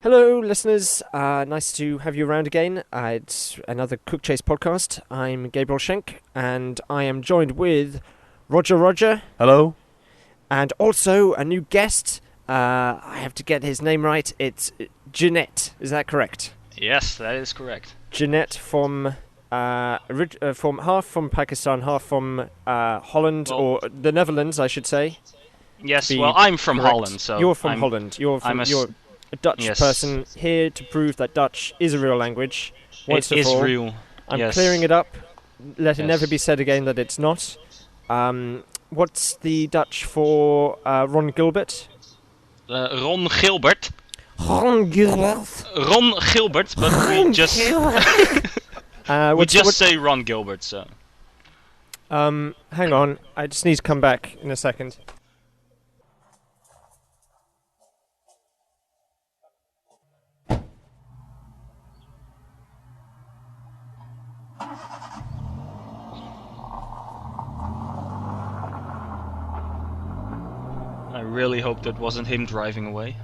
Hello, listeners. Nice to have you around again. It's another Cook Chase podcast. I'm Gabriel Schenk, and I am joined with Roger. Hello. And also a new guest. I have to get his name right. It's Junaid. Is that correct? Yes, that is correct. Junaid from half from Pakistan, half from Holland, or the Netherlands, I should say. Yes, well, I'm from correct. Holland, so you're from Holland. You're a Dutch person here to prove that Dutch is a real language. Once it is all. real. I'm clearing it up. Let it never be said again that it's not. What's the Dutch for Ron Gilbert? Ron Gilbert. Ron Gilbert. Ron Gilbert, but we just say Ron Gilbert. So. Hang on, I just need to come back in a second. I really hope that wasn't him driving away.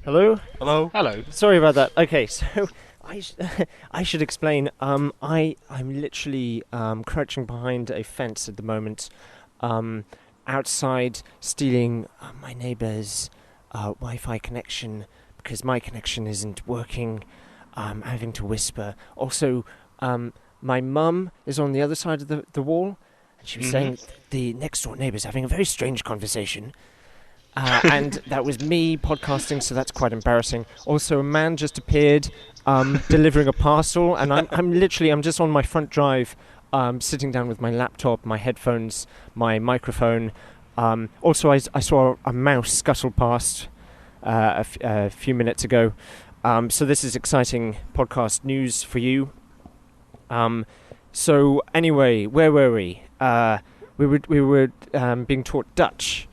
Hello? Hello. Sorry about that. Okay, so I should explain. I'm literally crouching behind a fence at the moment, outside, stealing my neighbour's Wi-Fi connection because my connection isn't working. Having to whisper. Also, my mum is on the other side of the wall, and she was saying the next door neighbour's having a very strange conversation. And that was me podcasting, so that's quite embarrassing. Also, a man just appeared delivering a parcel, and I'm just on my front drive, sitting down with my laptop, my headphones, my microphone. Also, I saw a mouse scuttle past a few minutes ago. So this is exciting podcast news for you. So anyway, where were we? We were being taught Dutch.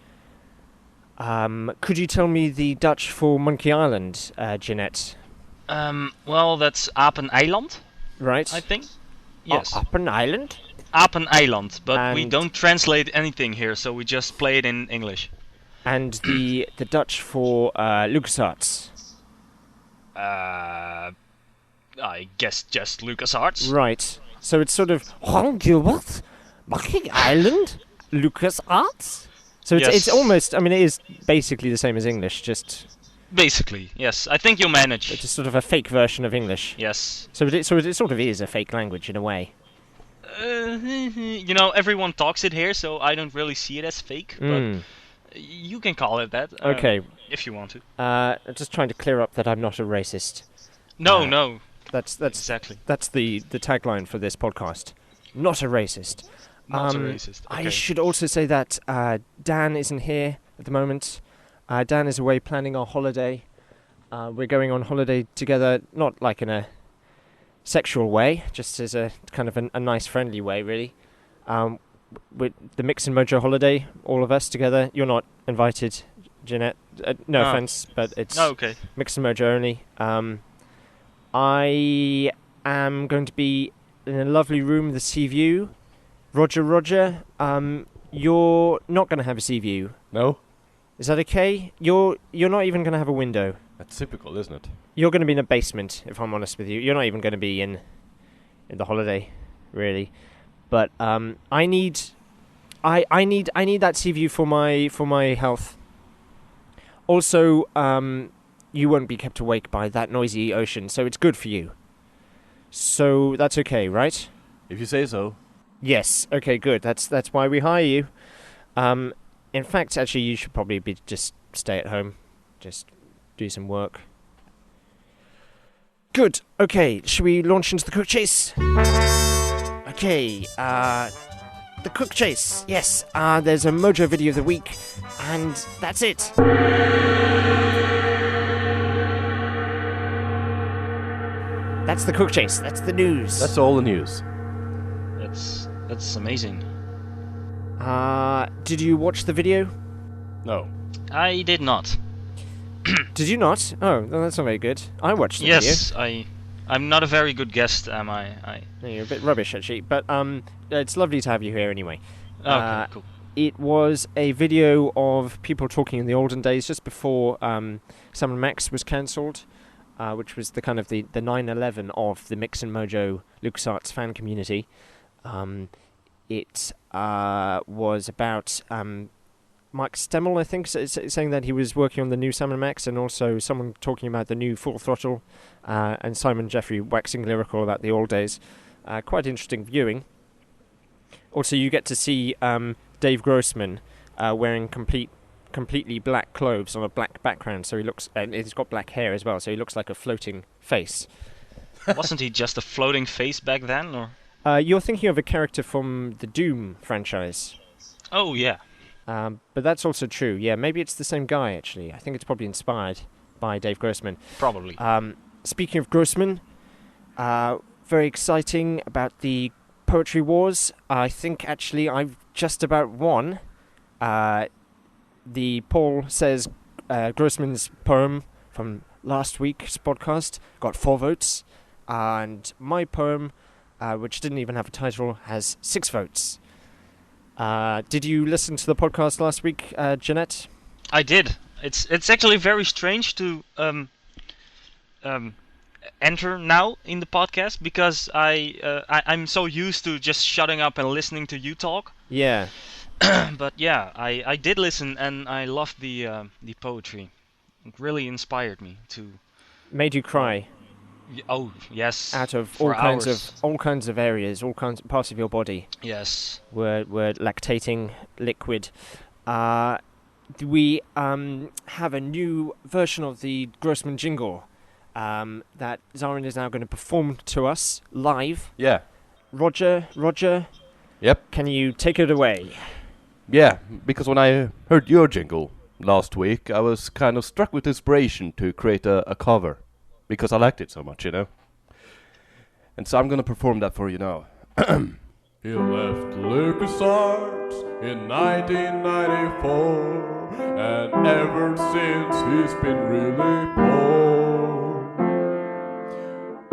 Could you tell me the Dutch for Monkey Island, Jeanette? Well, that's Apen-eiland. Right. I think. Yes. Apen-eiland? Apen-eiland, but and we don't translate anything here, so we just play it in English. And the Dutch for LucasArts? I guess just LucasArts. Right. So it's sort of Ron Gilbert, Monkey Island, LucasArts. So it's almost. I mean, it is basically the same as English, just. Basically, yes. I think you manage. It's sort of a fake version of English. Yes. So it sort of is a fake language in a way. Everyone talks it here, so I don't really see it as fake. But you can call it that. Okay. If you want to. I'm just trying to clear up that I'm not a racist. No. That's exactly. That's the tagline for this podcast. Not a racist. Not a racist. Okay. I should also say that Dan isn't here at the moment. Dan is away planning our holiday. We're going on holiday together, not like in a sexual way, just as a kind of a nice friendly way, really. With the Mix and Mojo holiday, all of us together. You're not invited, Jeanette. No offense, but it's okay. Mix and Mojo only. I am going to be in a lovely room with a sea view. Roger, you're not going to have a sea view. No. Is that okay? You're not even going to have a window. That's typical, isn't it? You're going to be in a basement, if I'm honest with you. You're not even going to be in the holiday, really. But I need that sea view for my health. Also, you won't be kept awake by that noisy ocean, so it's good for you. So that's okay, right? If you say so. Yes. Okay. Good. That's why we hire you. In fact, actually, you should probably just stay at home, just do some work. Good. Okay. Should we launch into the Cook Chase? Okay. The Cook Chase. Yes. There's a Mojo video of the week, and that's it. That's the Cook Chase. That's the news. That's all the news. That's amazing. Did you watch the video? No. I did not. Did you not? Oh, well, that's not very good. I watched the video. Yes, I I'm not a very good guest, am I? No, you're a bit rubbish, actually. But it's lovely to have you here anyway. Okay, cool. It was a video of people talking in the olden days, just before Sam & Max was cancelled, which was the kind of the 9/11 of the Mix and Mojo LucasArts fan community. It was about Mike Stemmel, I think, saying that he was working on the new Sam & Max, and also someone talking about the new Full Throttle, and Simon Jeffrey waxing lyrical about the old days. Quite interesting viewing. Also, you get to see Dave Grossman wearing completely black clothes on a black background, so he looks, and he's got black hair as well, so he looks like a floating face. Wasn't he just a floating face back then, or? You're thinking of a character from the Doom franchise. Oh yeah. But that's also true. Yeah, maybe it's the same guy, actually. I think it's probably inspired by Dave Grossman. Probably. Speaking of Grossman, very exciting about the Poetry Wars. I think, actually, I've just about won. The poll says Grossman's poem from last week's podcast got 4 votes, and my poem, which didn't even have a title, has 6 votes. Did you listen to the podcast last week, Jeanette? I did. It's actually very strange to enter now in the podcast, because I'm so used to just shutting up and listening to you talk. Yeah. But yeah, I did listen, and I loved the poetry. It really inspired me to. Made you cry. Oh yes. Out of for hours. all kinds of areas, all kinds of parts of your body. Yes. Were lactating liquid. We have a new version of the Grossman jingle that Zaarin is now going to perform to us live. Yeah. Roger. Yep. Can you take it away? Yeah, because when I heard your jingle last week, I was kind of struck with inspiration to create a cover. Because I liked it so much, you know. And so I'm gonna perform that for you now. He left LucasArts in 1994, and ever since he's been really poor.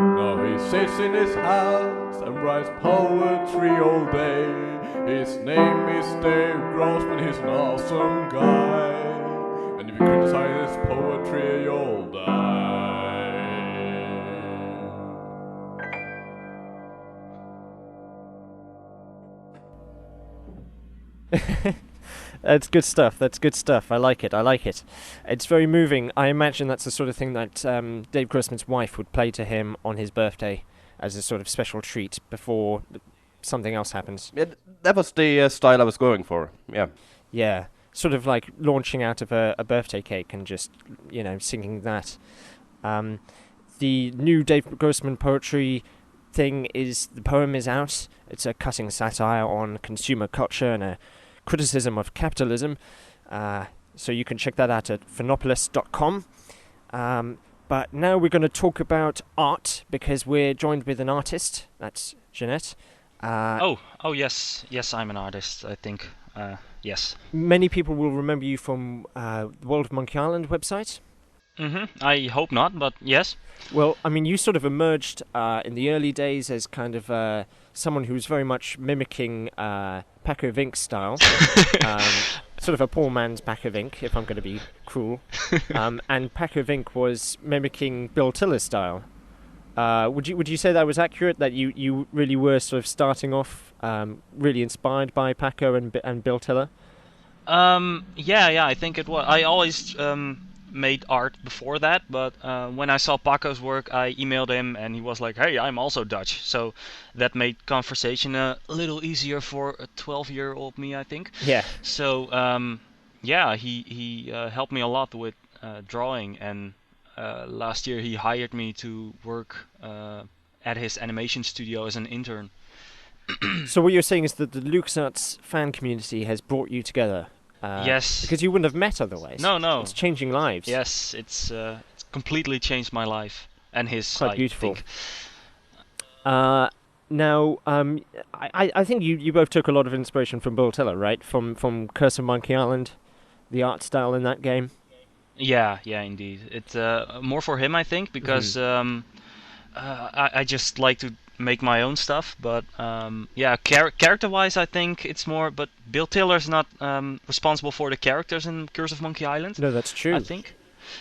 Now he sits in his house and writes poetry all day. His name is Dave Grossman, he's an awesome guy. And if you criticize his poetry, you'll die. That's good stuff. I like it. It's very moving. I imagine that's the sort of thing that Dave Grossman's wife would play to him on his birthday as a sort of special treat before something else happens. Yeah, that was the style I was going for. Yeah, sort of like launching out of a birthday cake and just, singing that. The new Dave Grossman poetry thing the poem is out. It's a cutting satire on consumer culture and a criticism of capitalism. So you can check that out at phenopolis.com. But now we're going to talk about art, because we're joined with an artist. That's Jeanette. Oh yes, I'm an artist, I think. Yes. Many people will remember you from the World of Monkey Island website. I hope not, but yes. Well, I mean, you sort of emerged in the early days as kind of someone who was very much mimicking Paco Vink's style. Sort of a poor man's Paco Vink, if I'm going to be cruel. And Paco Vink was mimicking Bill Tiller's style. Would you say that was accurate, that you really were sort of starting off really inspired by Paco and Bill Tiller? Yeah, I think it was. I always made art before that, but when I saw Paco's work, I emailed him, and he was like, "Hey, I'm also Dutch," so that made conversation a little easier for a 12-year-old me, I think. Yeah. So he helped me a lot with drawing, and last year he hired me to work at his animation studio as an intern. So what you're saying is that the LucasArts fan community has brought you together. Yes. Because you wouldn't have met otherwise. No. It's changing lives. Yes, it's completely changed my life and his. Quite beautiful. I think you both took a lot of inspiration from Bill Tiller, right? From Curse of Monkey Island, the art style in that game. Yeah, indeed. It's more for him, I think, because I just like to make my own stuff, but yeah, character-wise, I think it's more. But Bill Taylor's not responsible for the characters in Curse of Monkey Island. No, that's true. I think.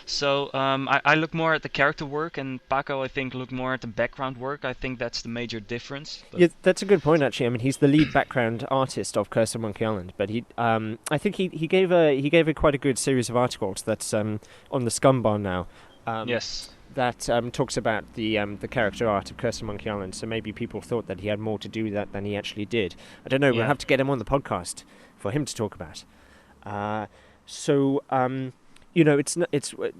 So I look more at the character work, and Paco, I think, looked more at the background work. I think that's the major difference. But Yeah, that's a good point actually. I mean, he's the lead background artist of Curse of Monkey Island, but I think he gave a quite a good series of articles that's on the Scum Bar now. yes. That talks about the character art of Curse of Monkey Island. So maybe people thought that he had more to do with that than he actually did. I don't know. We'll Yeah. have to get him on the podcast for him to talk about. You know, it's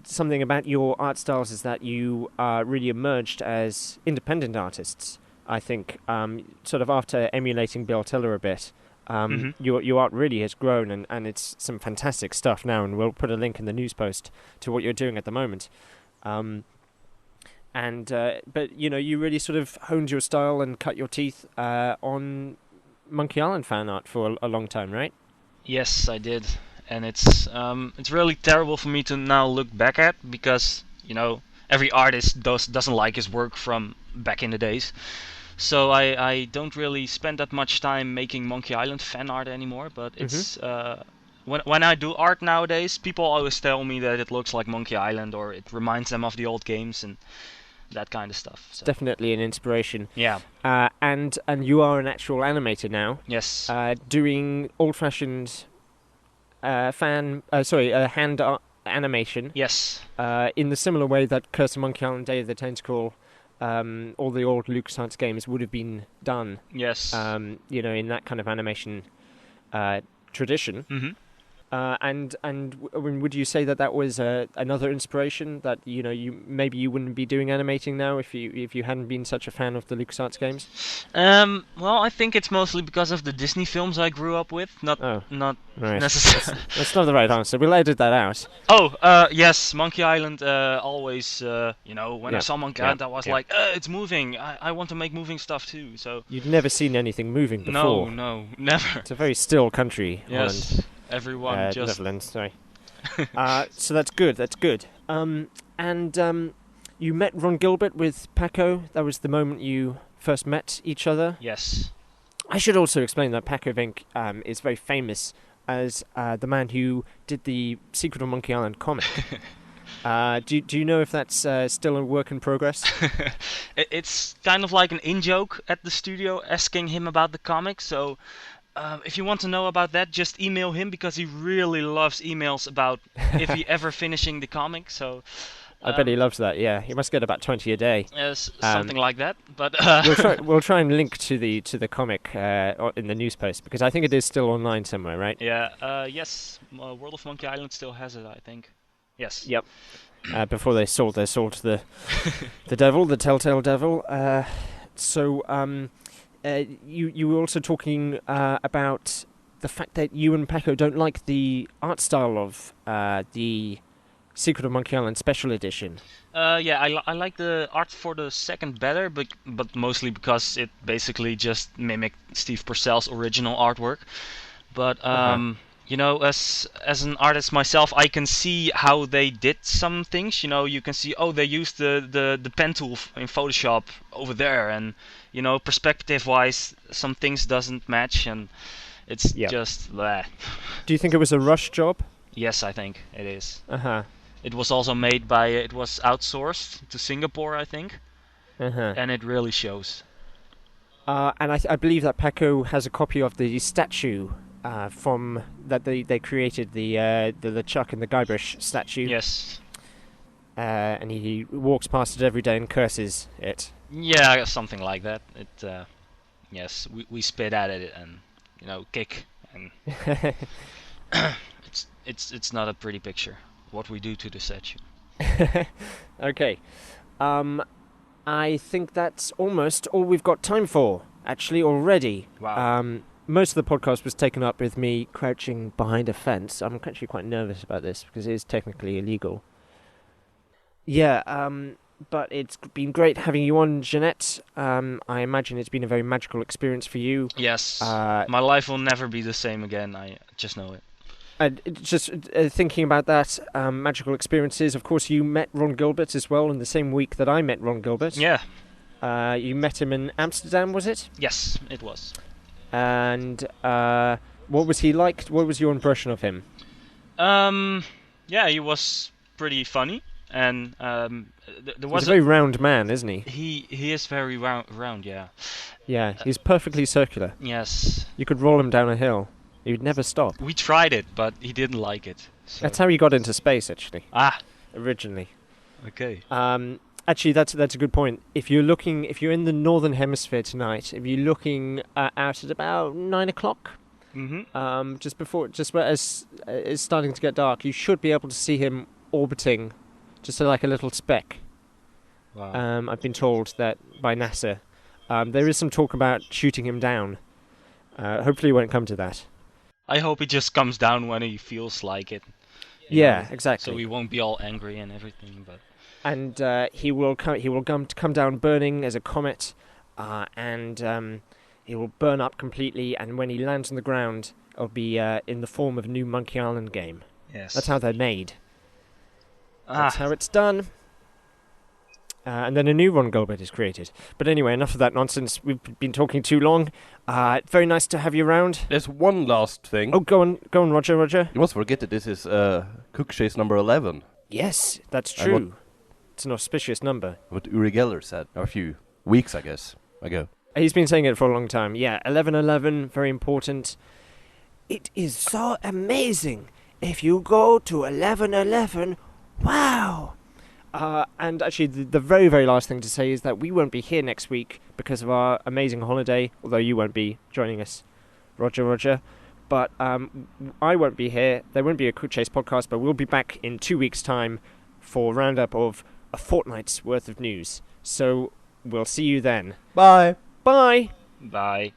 something about your art styles is that you really emerged as independent artists. I think sort of after emulating Bill Taylor a bit. Your art really has grown, and it's some fantastic stuff now. And we'll put a link in the news post to what you're doing at the moment. But you know, you really sort of honed your style and cut your teeth on Monkey Island fan art for a long time, right? Yes, I did, and it's really terrible for me to now look back at, because you know every artist doesn't like his work from back in the days. So I don't really spend that much time making Monkey Island fan art anymore. But it's when I do art nowadays, people always tell me that it looks like Monkey Island, or it reminds them of the old games and that kind of stuff. So. Definitely an inspiration. Yeah. And you are an actual animator now. Yes. Doing old-fashioned hand animation. Yes. In the similar way that Curse of Monkey Island, Day of the Tentacle, all the old LucasArts games would have been done. Yes. You know, in that kind of animation tradition. Mm-hmm. Would you say that was another inspiration, that you know you wouldn't be doing animating now if you hadn't been such a fan of the LucasArts games? Well, I think it's mostly because of the Disney films I grew up with, not Right. necessarily. That's not the right answer. We'll edit that out. Yes, Monkey Island. Always, when I saw Monkey Island, I was like, it's moving. I want to make moving stuff too. So you'd never seen anything moving before. No, never. It's a very still country. Yes. Holland. Everyone just Netherlands, sorry. So that's good. That's good. You met Ron Gilbert with Paco. That was the moment you first met each other. Yes. I should also explain that Paco Vink is very famous as the man who did the Secret of Monkey Island comic. Do you know if that's still a work in progress? It's kind of like an in-joke at the studio asking him about the comic. So. If you want to know about that, just email him, because he really loves emails about if he ever finishing the comic. So I bet he loves that. Yeah, he must get about 20 a day. Yes, something like that. But we'll try and link to the comic in the news post, because I think it is still online somewhere, right? Yeah. Yes. World of Monkey Island still has it, I think. Yes. Yep. Before they sold their soul to the devil, the Telltale Devil. You were also talking about the fact that you and Paco don't like the art style of the Secret of Monkey Island Special Edition. I like the art for the second better, but mostly because it basically just mimicked Steve Purcell's original artwork. But as an artist myself, I can see how they did some things. You know, you can see, they used the pen tool in Photoshop over there, and perspective-wise, some things doesn't match, and it's just bleh. Do you think it was a rush job? Yes, I think it is. Uh-huh. It was also made by, it was outsourced to Singapore, I think, and it really shows. And I believe that Paco has a copy of the statue from that they created, the LeChuck and the Guybrush statue. Yes. And he walks past it every day and curses it. Yeah, something like that. It, yes, we spit at it and kick, and it's not a pretty picture what we do to the statue. Okay, I think that's almost all we've got time for, actually, already. Wow. Most of the podcast was taken up with me crouching behind a fence. I'm actually quite nervous about this because it is technically illegal. Yeah, but it's been great having you on, Jeanette. I imagine it's been a very magical experience for you. Yes, my life will never be the same again, I just know it. And just thinking about that, magical experiences, of course you met Ron Gilbert as well in the same week that I met Ron Gilbert. Yeah. You met him in Amsterdam, was it? Yes, it was. And what was he like? What was your impression of him? Yeah, he was pretty funny, and there was He's a very round man, isn't he? he is very round, yeah. Yeah, he's perfectly circular. Yes. You could roll him down a hill. He would never stop. We tried it, but he didn't like it. So. That's how he got into space, actually. Ah. Originally. Okay. Actually, that's a good point. If you're in the northern hemisphere tonight, if you're looking out at about 9 o'clock, just as it's starting to get dark, you should be able to see him orbiting, just like a little speck. Wow. I've been told that by NASA. There is some talk about shooting him down. Hopefully, it won't come to that. I hope he just comes down when he feels like it. Yeah, exactly. So he won't be all angry and everything, but. And he will come down burning as a comet, and he will burn up completely. And when he lands on the ground, it'll be in the form of a new Monkey Island game. Yes. That's how they're made. That's how it's done. And then a new Ron Goldberg is created. But anyway, enough of that nonsense. We've been talking too long. Very nice to have you around. There's one last thing. Oh, go on, Roger. You must forget that this is Cook Chase number 11. Yes, that's true. It's an auspicious number. What Uri Geller said a few weeks, I guess, ago. He's been saying it for a long time. Yeah, 1111, very important. It is so amazing. If you go to 1111, wow. And actually, the very, very last thing to say is that we won't be here next week because of our amazing holiday, although you won't be joining us, Roger. But I won't be here. There won't be a Cook Chase podcast, but we'll be back in 2 weeks' time for a roundup of a fortnight's worth of news. So we'll see you then. Bye. Bye. Bye.